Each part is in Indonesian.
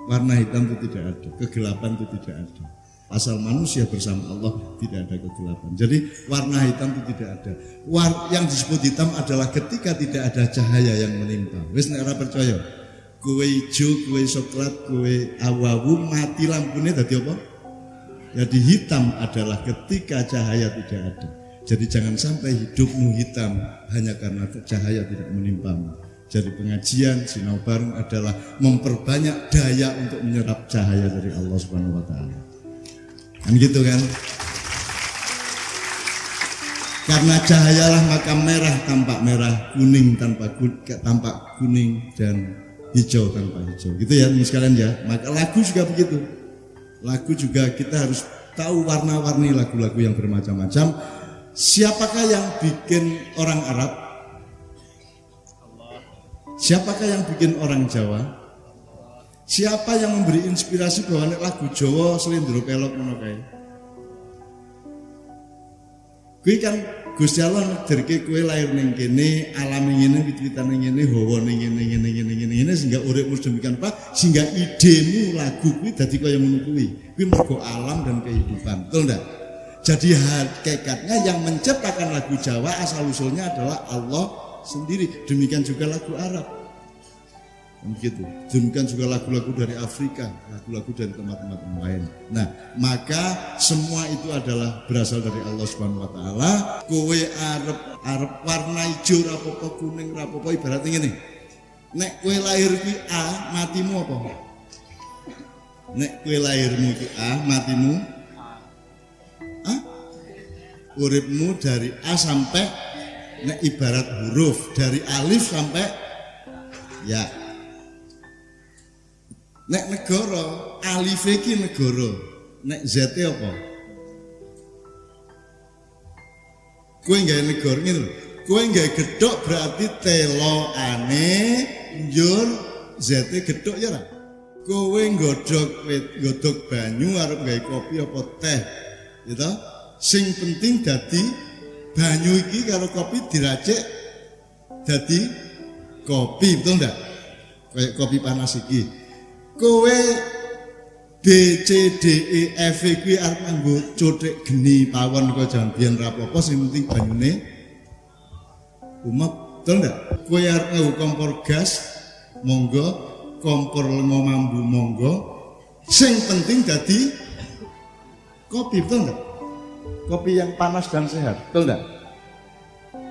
Warna hitam itu tidak ada, kegelapan itu tidak ada. Asal manusia bersama Allah tidak ada kegelapan. Jadi warna hitam itu tidak ada. Yang disebut hitam adalah ketika tidak ada cahaya yang menimpa. Wis nek ora percaya, kowe ijo, kowe coklat, kowe awu-awu mati lampunya dadi apa? Jadi hitam adalah ketika cahaya tidak ada. Jadi jangan sampai hidupmu hitam hanya karena cahaya tidak menimpamu. Jadi pengajian sinau bareng adalah memperbanyak daya untuk menyerap cahaya dari Allah Subhanahu wa taala. Kan gitu kan? Karena cahayalah maka merah tampak merah, kuning tampak kuning, dan hijau tanpa hijau. Gitu ya teman sekalian ya. Maka lagu juga begitu. Lagu juga kita harus tahu warna-warni lagu-lagu yang bermacam-macam. Siapakah yang bikin orang Arab? Siapakah yang bikin orang Jawa? Siapa yang memberi inspirasi bahwa lagu Jawa selindro pelok ngono kae? Kuwi kan Gusti Allah ngedirke kowe lahir ning kene, alam ngene, wit-witan ngene, hawa ning ngene sehingga uripmu demikian Pak, sehingga idemu lagu kuwi dadi kaya ngono kuwi. Kuwi mergo alam dan kehidupan. Betul ndak? Jadi hakikatnya yang menciptakan lagu Jawa asal usulnya adalah Allah sendiri. Demikian juga lagu Arab. Begitu. Demikian juga lagu-lagu dari Afrika, lagu-lagu dari tempat-tempat lain. Nah, maka semua itu adalah berasal dari Allah Subhanahu wa taala. Kowe arep warna hijau rapopo, kuning rapopo, ibaratnya ngene. Nek kowe lahir ki A, matimu apa? Nek kowe lahirmu ki A, matimu A. Uripmu dari A sampai nek ibarat huruf dari alif sampai ya. Nek negara alif iki negara, nek Z apa? Kowe gawe negara ngene lho. Kowe gawe gedhok berarti telokane njur Z gedhok ya ora? Kowe nggodhog banyu arep gawe kopi apa teh, gitu. Sing penting dadi banyu iki karo kopi diracik dadi kopi, betul ndak? Kayak kopi panas iki. Kowe B C D E F kuwi arep nganggo cothik geni pawon kok jan biyen ra apa-apa sing penting banyune umep, betul ndak? Kowe arep nganggo kompor gas, monggo, kompor lenga mambu monggo. Sing penting dadi kopi, betul ndak? Kopi yang panas dan sehat, betul ndak?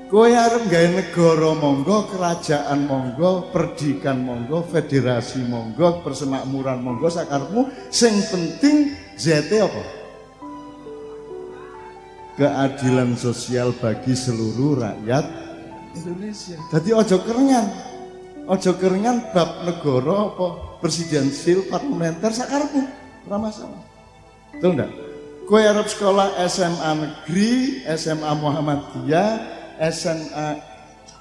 Kowe arep gawe negara monggo, kerajaan monggo, perdikan monggo, federasi monggo, persemakmuran monggo sakarepmu, sing penting ZT apa? Keadilan sosial bagi seluruh rakyat Indonesia. Jadi ojo kerengan bab negara apa presidensial parlementer sakarepmu, ora masalah. Betul ndak? Kowe arep sekolah SMA negeri, SMA Muhammadiyah, SMA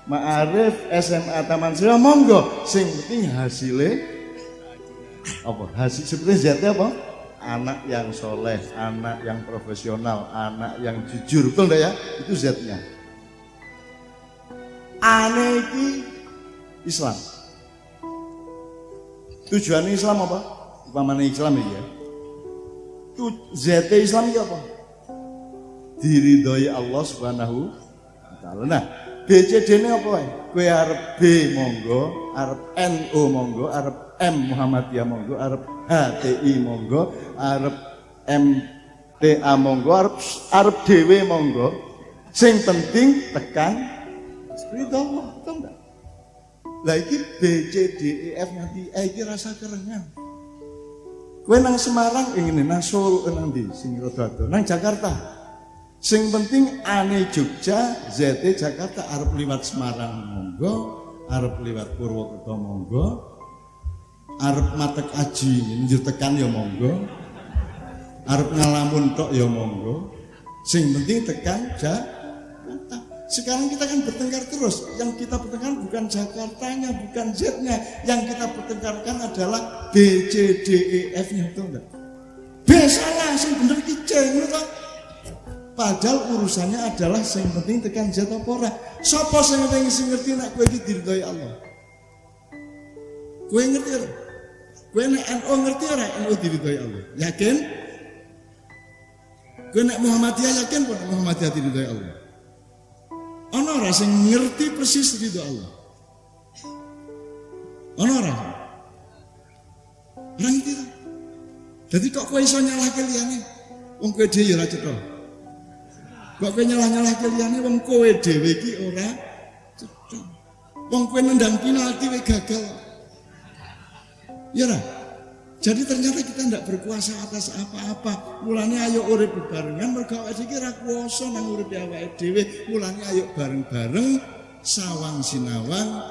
Ma'arif, SMA Taman Sirah, monggo. Sing penting hasilnya apa? Hasil seperti zatnya apa? Anak yang soleh, anak yang profesional, anak yang jujur, betul enggak ya? Itu zatnya. Aneh iki Islam. Tujuan Islam apa? Umpamane Islam ya. Zat Islam itu apa? Diridhoi Allah Subhanahu. Nah, BCD ini apa wae? Kowe arep B monggo, arep NU monggo, arep M Muhammadiyah monggo, arep HTI monggo, arep MTA monggo, arep dhewe monggo. Sing penting tekan ridho Allah, betul enggak? Lah iki B C D E F nganti E iki rasa kerengan. Kowe nang Semarang ngene, nang Solo nang ndi sing rada nang Jakarta. Sing penting ane Jogja, ZT Jakarta arep liwat Semarang monggo, arep liwat Purwokerto monggo, arep matek aji njur tekan ya monggo, arep ngalamun tok ya monggo. Sing penting tekan Jakarta. Sekarang kita kan bertengkar terus. Yang kita bertengkar bukan Jakartanya, bukan Z-nya. Yang kita bertengkarkan adalah B C D E F-nya, betul enggak? B salah, sing bener ki C, ngono to. Padahal urusannya adalah yang penting tekan jatuh pora. Sopo sing ngerti nek kowe iki diridhoi Allah. Kowe ngerti ora? Kowe nek NU ngerti ora NU diridhoi Allah? Yakin? Kowe nek Muhammadiyah yakin kok Muhammadiyah diridhoi Allah? Ana ora sing ngerti persis ridho Allah? Ana ora? Ora ngerti to. Dadi kok kowe iso nyalahke liyane? Wong kowe dhewe ya ora cetha. Kok kowe nyalah-nyalahke liyane wong kowe dhewe iki ora cetha. Wong kowe nendang penalti wae gagal. Ya ora? Jadi ternyata kita tidak berkuasa atas apa-apa. Mulane ayo urip bebarengan mergo awake iki ora kuwasa nang uripe awake dhewe. Mulane ayo bareng-bareng sawang sinawang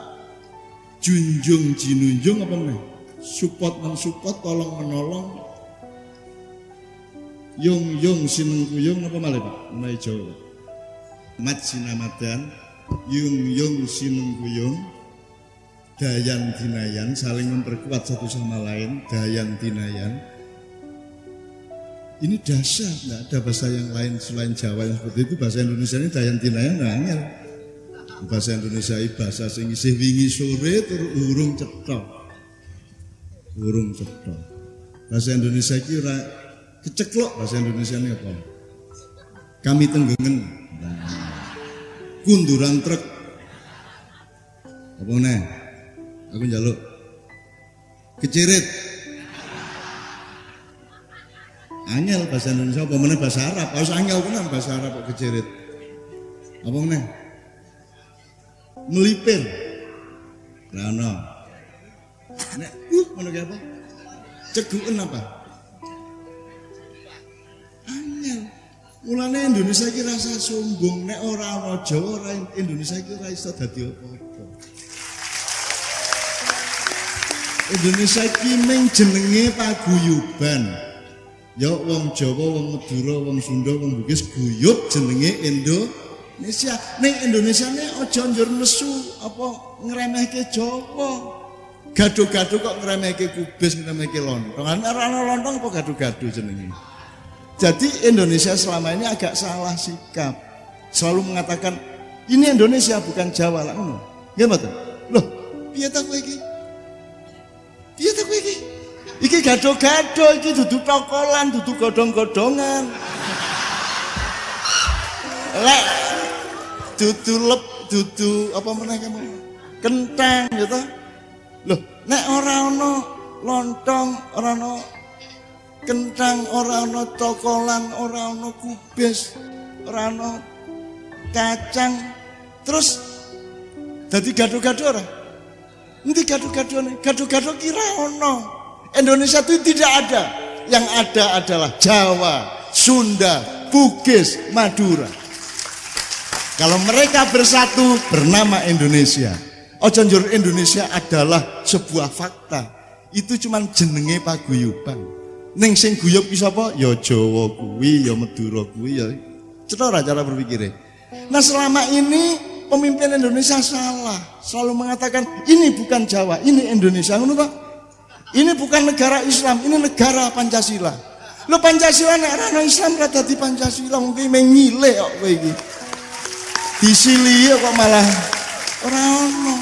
junjung jinunjung apa meneh? Support mensupport, tolong menolong. Yung sineng kuyung apa malih Pak? Mulai Jawa. Mat sinamadan, yung sineng kuyung. Dayan dinayan, saling memperkuat satu sama lain. Dayan dinayan. Ini dasar, tidak ada bahasa yang lain selain Jawa yang seperti itu. Bahasa Indonesia ini dayan dinayan angel. Bahasa Indonesia ini bahasa sing isih wingi sore tur urung cetha. Urung cetha. Bahasa Indonesia iki ora keceklok. Bahasa Indonesia ini apa? Kami tenggengen. Kunduran truk. Apa meneh? Aku njaluk kecirit. Angel bahasa Indonesia apa meneh bahasa Arab. Harus angel tenan bahasa Arab kok kecirit. Apa meneh? Melipir. Lah ono. Nek ngono ki apa? Ceguken apa? Angel. Mulane Indonesia iki rasa sombong nek ora ana Jawa ora Indonesia iki ora iso dadi apa-apa. Indonesia iki mung jenenge paguyuban. Ya wong Jawa, wong Madura, wong Sunda, wong Bugis guyub jenenge Indonesia. Ning Indonesia ne aja njur nesu apa ngremehke Jawa. Gaduh-gaduh kok ngremehke kubis, ngremehke lontong. Ora ana lontong apa gaduh-gaduh jenenge. Jadi Indonesia selama ini agak salah sikap. Selalu mengatakan ini Indonesia bukan Jawa lah ngono. Nggih mboten? Loh, piye ta kowe iki? Piye ta kowe iki? Iki gaduh-gaduh iki dudu tokolan, dudu godhong-godhongan. Lek dudu apa meneh kamu? Kentang gitu. Loh, nek ora ana lontong, ora ana kentang, ora ana tokolan, ora ana kubis, ora ana kacang, terus dadi gaduh-gaduh ora? Nanti gaduh-gaduh gaduh-gaduh kira ono. Indonesia itu tidak ada. Yang ada adalah Jawa, Sunda, Bugis, Madura. Kalau mereka bersatu bernama Indonesia. Ojo njur Indonesia adalah sebuah fakta. Itu cuman jenenge paguyuban. Ning sing guyub ki sapa? Ya Jawa kuwi, ya Madura kuwi, ya cetha ora cara berpikire. Nah, selama ini pemimpin Indonesia salah, selalu mengatakan ini bukan Jawa, ini Indonesia, ngono Pak. Ini bukan negara Islam, ini negara Pancasila. Lo Pancasila nek ora Islam ra dadi Pancasila, mungkin mengile kok kowe iki. Disili kok malah ora ono.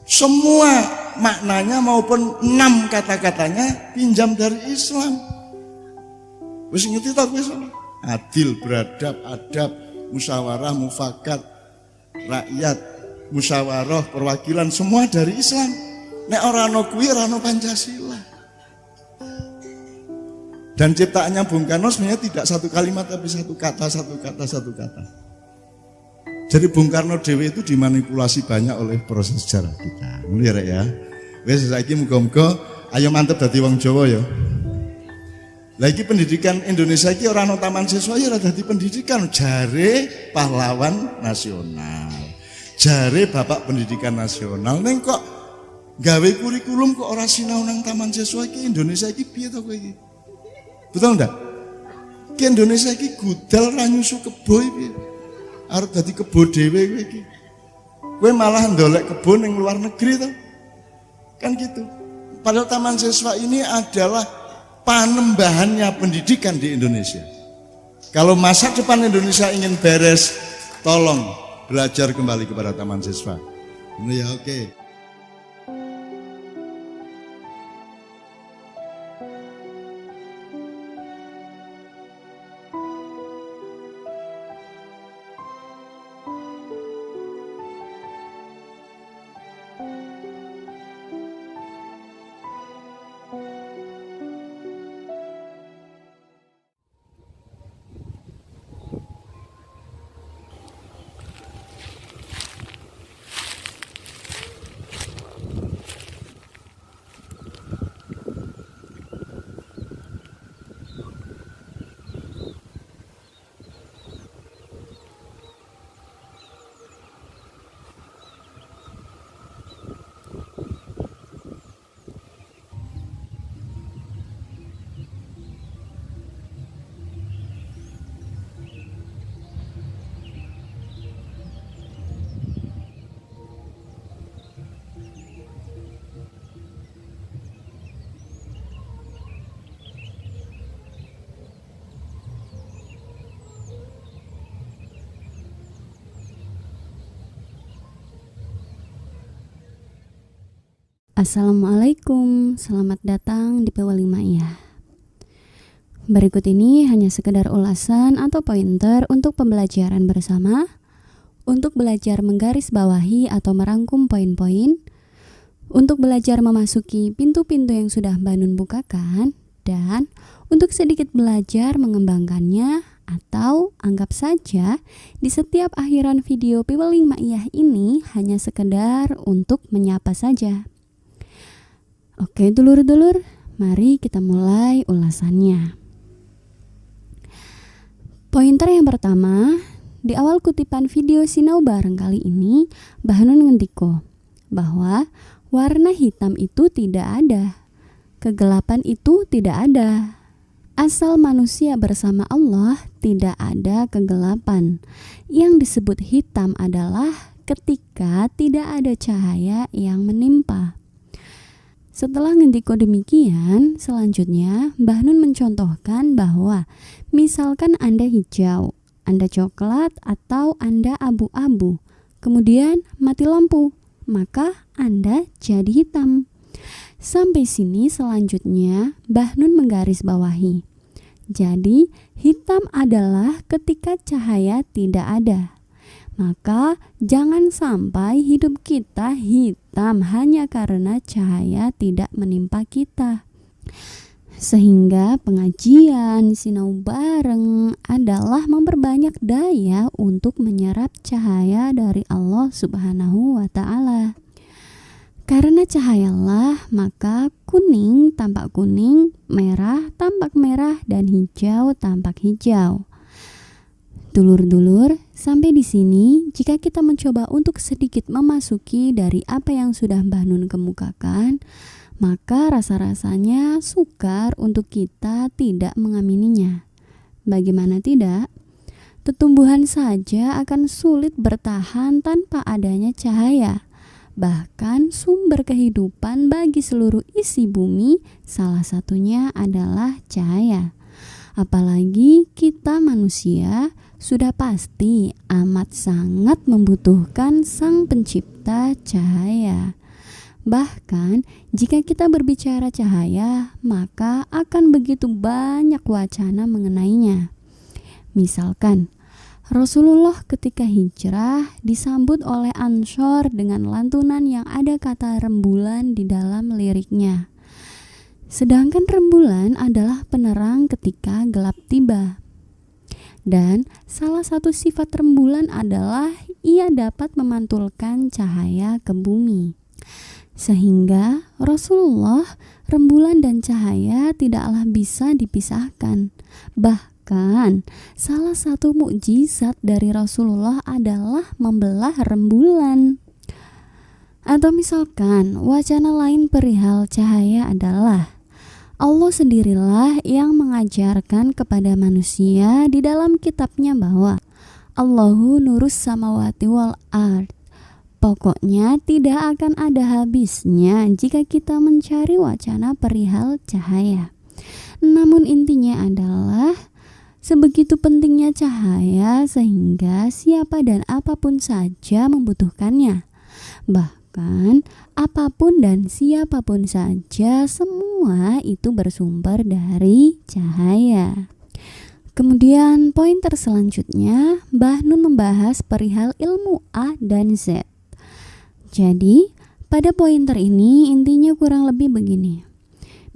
Semua maknanya maupun 6 kata-katanya pinjam dari Islam. Wis ngerti ta kowe sono? Adil, beradab, adab, musyawarah, mufakat, rakyat, musyawarah, perwakilan, semua dari Islam. Nek ora ana kuwi ora ana Pancasila. Dan ciptaannya Bung Karno sebenarnya tidak satu kalimat tapi satu kata. Jadi Bung Karno dewe itu dimanipulasi banyak oleh proses sejarah kita. Ngono ya. Wis saiki muga-muga ayo mantep dadi wong Jawa ya. Lah iki pendidikan Indonesia iki ora ana taman siswa ya ora dadi pendidikan, jare pahlawan nasional. Jare Bapak Pendidikan Nasional ning kok gawe kurikulum kok ora sinau nang taman siswa iki. Indonesia iki piye to kowe iki? Betul ndak? Ki Indonesia iki gudal ra nyusu kebo iki. Arep dadi kebo dhewe kowe iki. Kowe malah ndolek kebo ning luar negeri to. Kan gitu. Padahal taman siswa ini adalah panembahannya pendidikan di Indonesia. Kalau masa depan Indonesia ingin beres, tolong belajar kembali kepada taman siswa. Ini ya oke. Assalamualaikum, selamat datang di P5 ya. Berikut ini hanya sekedar ulasan atau pointer untuk pembelajaran bersama, untuk belajar menggarisbawahi atau merangkum poin-poin, untuk belajar memasuki pintu-pintu yang sudah Mbak Nun bukakan, dan untuk sedikit belajar mengembangkannya, atau anggap saja di setiap akhiran video P5 Ma'iyah ini hanya sekedar untuk menyapa saja. Oke dulur-dulur, mari kita mulai ulasannya. Pointer yang pertama, di awal kutipan video Sinau Bareng kali ini, Mbah Nun ngendiko bahwa warna hitam itu tidak ada, kegelapan itu tidak ada. Asal manusia bersama Allah tidak ada kegelapan. Yang disebut hitam adalah ketika tidak ada cahaya yang menimpa. Setelah ngendiko demikian, selanjutnya Mbah Nun mencontohkan bahwa misalkan Anda hijau, Anda coklat, atau Anda abu-abu, kemudian mati lampu, maka Anda jadi hitam. Sampai sini selanjutnya Mbah Nun menggarisbawahi. Jadi hitam adalah ketika cahaya tidak ada. Maka jangan sampai hidup kita hitam hanya karena cahaya tidak menimpa kita. Sehingga pengajian Sinau Bareng adalah memperbanyak daya untuk menyerap cahaya dari Allah Subhanahu wa Ta'ala. Karena cahayalah, maka kuning tampak kuning, merah tampak merah, dan hijau tampak hijau. Dulur-dulur, sampai di sini jika kita mencoba untuk sedikit memasuki dari apa yang sudah Mbah Nun kemukakan, maka rasa-rasanya sukar untuk kita tidak mengamininya. Bagaimana tidak? Tumbuhan saja akan sulit bertahan tanpa adanya cahaya. Bahkan sumber kehidupan bagi seluruh isi bumi salah satunya adalah cahaya. Apalagi kita manusia sudah pasti amat sangat membutuhkan Sang Pencipta cahaya. Bahkan jika kita berbicara cahaya, maka akan begitu banyak wacana mengenainya. Misalkan Rasulullah ketika hijrah disambut oleh Ansor dengan lantunan yang ada kata rembulan di dalam liriknya. Sedangkan rembulan adalah penerang ketika gelap tiba. Dan salah satu sifat rembulan adalah ia dapat memantulkan cahaya ke bumi. Sehingga Rasulullah, rembulan dan cahaya tidaklah bisa dipisahkan. Bahkan salah satu mukjizat dari Rasulullah adalah membelah rembulan. Atau misalkan wacana lain perihal cahaya adalah Allah sendirilah yang mengajarkan kepada manusia di dalam kitabnya bahwa Allahu nurus samawati wal ard. Pokoknya tidak akan ada habisnya jika kita mencari wacana perihal cahaya. Namun intinya adalah sebegitu pentingnya cahaya sehingga siapa dan apapun saja membutuhkannya. Bahkan apapun dan siapapun saja, semua itu bersumber dari cahaya. Kemudian pointer selanjutnya, Mbah Nun membahas perihal ilmu A dan Z. Jadi pada pointer ini intinya kurang lebih begini.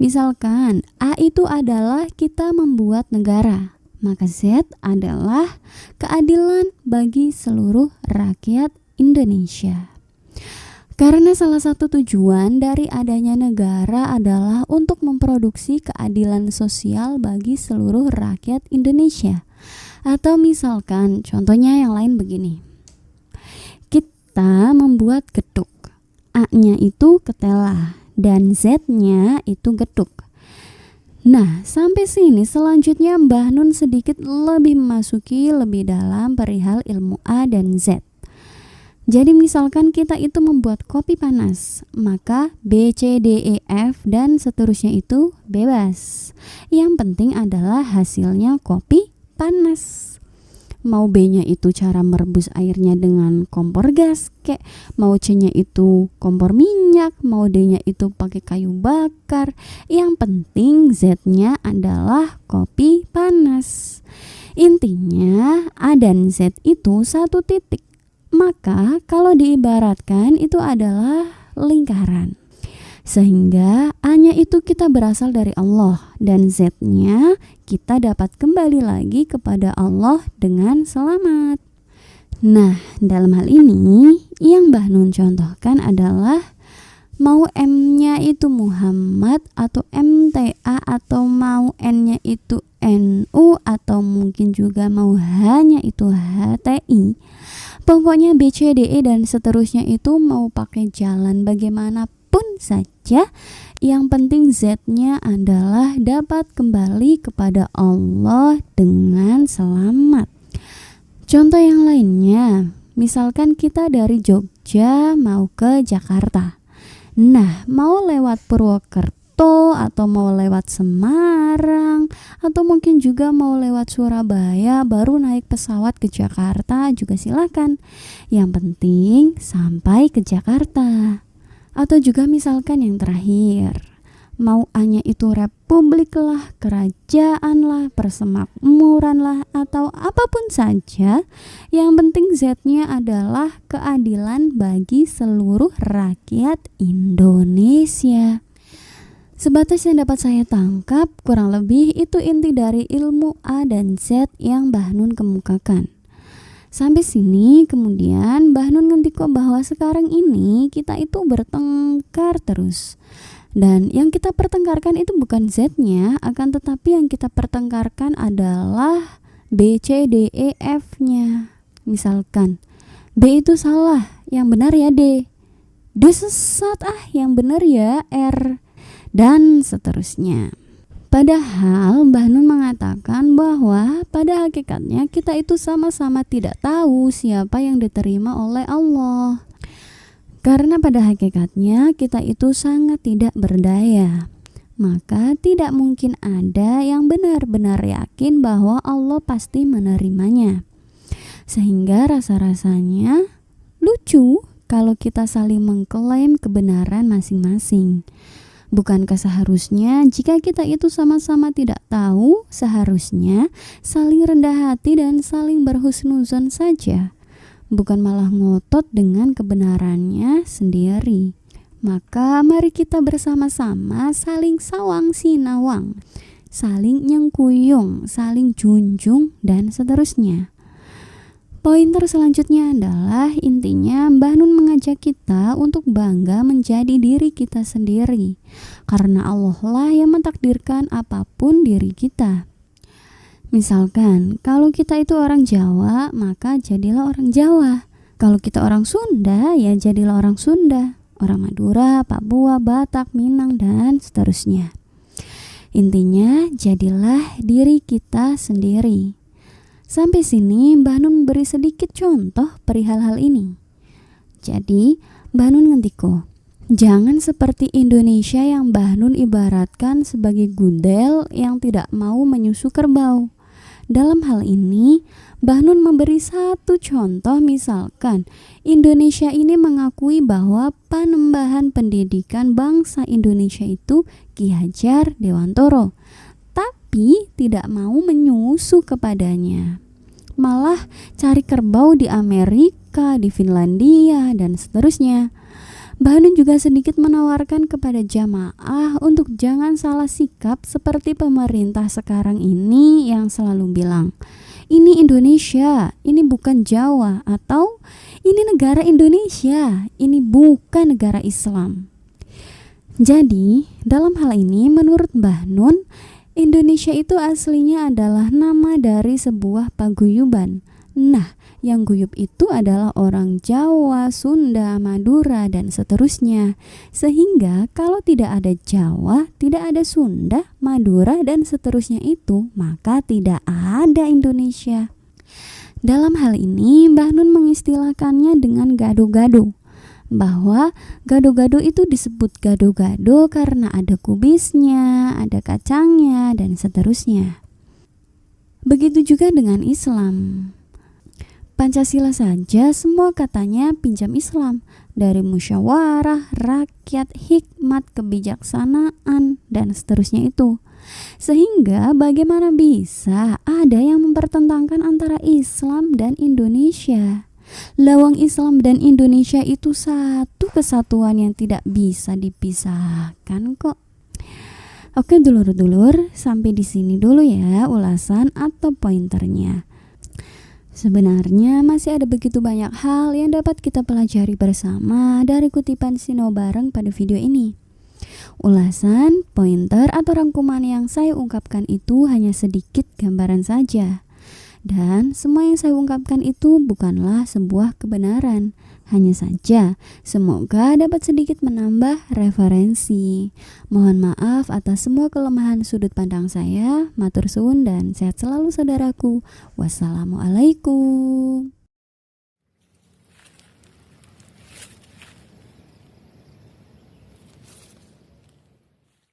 Misalkan A itu adalah kita membuat negara, maka Z adalah keadilan bagi seluruh rakyat Indonesia. Karena salah satu tujuan dari adanya negara adalah untuk memproduksi keadilan sosial bagi seluruh rakyat Indonesia. Atau misalkan contohnya yang lain begini. Kita membuat gedung. A-nya itu ketela dan Z-nya itu gedung. Nah, sampai sini selanjutnya Mbah Nun sedikit lebih memasuki lebih dalam perihal ilmu A dan Z. Jadi misalkan kita itu membuat kopi panas, maka B, C, D, E, F dan seterusnya itu bebas. Yang penting adalah hasilnya kopi panas. mau B-nya itu cara merebus airnya dengan kompor gas kek, mau C-nya itu kompor minyak, mau D-nya itu pakai kayu bakar. Yang penting Z-nya adalah kopi panas. Intinya A dan Z itu satu titik. Maka kalau diibaratkan itu adalah lingkaran. Sehingga A-nya itu kita berasal dari Allah dan Z-nya kita dapat kembali lagi kepada Allah dengan selamat. Nah, dalam hal ini yang Mbah Nun contohkan adalah mau M-nya itu Muhammad atau MTA atau mau N-nya itu NU atau mungkin juga mau H-nya itu HTI. Pokoknya B, C, D, E dan seterusnya itu mau pakai jalan bagaimanapun saja, yang penting Z-nya adalah dapat kembali kepada Allah dengan selamat. Contoh yang lainnya, misalkan kita dari Jogja mau ke Jakarta. Nah, mau lewat Purwokerto atau mau lewat Semarang atau mungkin juga mau lewat Surabaya baru naik pesawat ke Jakarta juga silakan. Yang penting sampai ke Jakarta. Atau juga misalkan yang terakhir, mau A-nya itu republik lah, kerajaan lah, persemakmuran lah, atau apapun saja, yang penting Z-nya adalah keadilan bagi seluruh rakyat Indonesia. Sebatas yang dapat saya tangkap, kurang lebih itu inti dari ilmu A dan Z yang Mbah Nun kemukakan. Sampai sini kemudian Mbah Nun ngendiko bahwa sekarang ini kita itu bertengkar terus. Dan yang kita pertengkarkan itu bukan Z-nya, akan tetapi yang kita pertengkarkan adalah B, C, D, E, F-nya. Misalkan B itu salah, yang benar ya D. D sesat, yang benar ya R. Dan seterusnya. Padahal Mbah Nun mengatakan bahwa pada hakikatnya kita itu sama-sama tidak tahu siapa yang diterima oleh Allah. Karena pada hakikatnya kita itu sangat tidak berdaya. Maka tidak mungkin ada yang benar-benar yakin bahwa Allah pasti menerimanya. Sehingga rasa-rasanya lucu kalau kita saling mengklaim kebenaran masing-masing. Bukankah seharusnya jika kita itu sama-sama tidak tahu, seharusnya saling rendah hati dan saling berhusnuzon saja, bukan malah ngotot dengan kebenarannya sendiri. Maka mari kita bersama-sama saling sawang sinawang, saling nyengkuyung, saling junjung dan seterusnya. Pointer selanjutnya adalah intinya Mbah Nun mengajak kita untuk bangga menjadi diri kita sendiri, karena Allah lah yang mentakdirkan apapun diri kita. Misalkan kalau kita itu orang Jawa, maka jadilah orang Jawa. Kalau kita orang Sunda, ya jadilah orang Sunda. Orang Madura, Papua, Batak, Minang dan seterusnya. Intinya jadilah diri kita sendiri. Sampai sini Mbah Nun beri sedikit contoh perihal hal ini. Jadi Mbah Nun ngendiko, jangan seperti Indonesia yang Mbah Nun ibaratkan sebagai gudel yang tidak mau menyusu kerbau. Dalam hal ini Mbah Nun memberi satu contoh, misalkan Indonesia ini mengakui bahwa panembahan pendidikan bangsa Indonesia itu Ki Hajar Dewantoro, tapi tidak mau menyusu kepadanya. Malah cari kerbau di Amerika, di Finlandia, dan seterusnya. Mbah Nun juga sedikit menawarkan kepada jamaah untuk jangan salah sikap seperti pemerintah sekarang ini yang selalu bilang, ini Indonesia, ini bukan Jawa, atau ini negara Indonesia, ini bukan negara Islam. Jadi, dalam hal ini menurut Mbah Nun, Indonesia itu aslinya adalah nama dari sebuah paguyuban. Nah, yang guyub itu adalah orang Jawa, Sunda, Madura, dan seterusnya. Sehingga kalau tidak ada Jawa, tidak ada Sunda, Madura, dan seterusnya itu, maka tidak ada Indonesia. Dalam hal ini, Mbah Nun mengistilahkannya dengan gado-gado. Bahwa gado-gado itu disebut gado-gado karena ada kubisnya, ada kacangnya, dan seterusnya. Begitu juga dengan Islam. Pancasila saja semua katanya pinjam Islam, dari musyawarah, rakyat, hikmat, kebijaksanaan, dan seterusnya itu. Sehingga bagaimana bisa ada yang mempertentangkan antara Islam dan Indonesia? Lawang Islam dan Indonesia itu satu kesatuan yang tidak bisa dipisahkan kok. Oke dulur-dulur, sampai di sini dulu ya ulasan atau pointernya. Sebenarnya masih ada begitu banyak hal yang dapat kita pelajari bersama dari kutipan Sino Bareng pada video ini. Ulasan, pointer, atau rangkuman yang saya ungkapkan itu hanya sedikit gambaran saja. Dan semua yang saya ungkapkan itu bukanlah sebuah kebenaran. Hanya saja, semoga dapat sedikit menambah referensi. Mohon maaf atas semua kelemahan sudut pandang saya. Matur suwun dan sehat selalu saudaraku. Wassalamualaikum.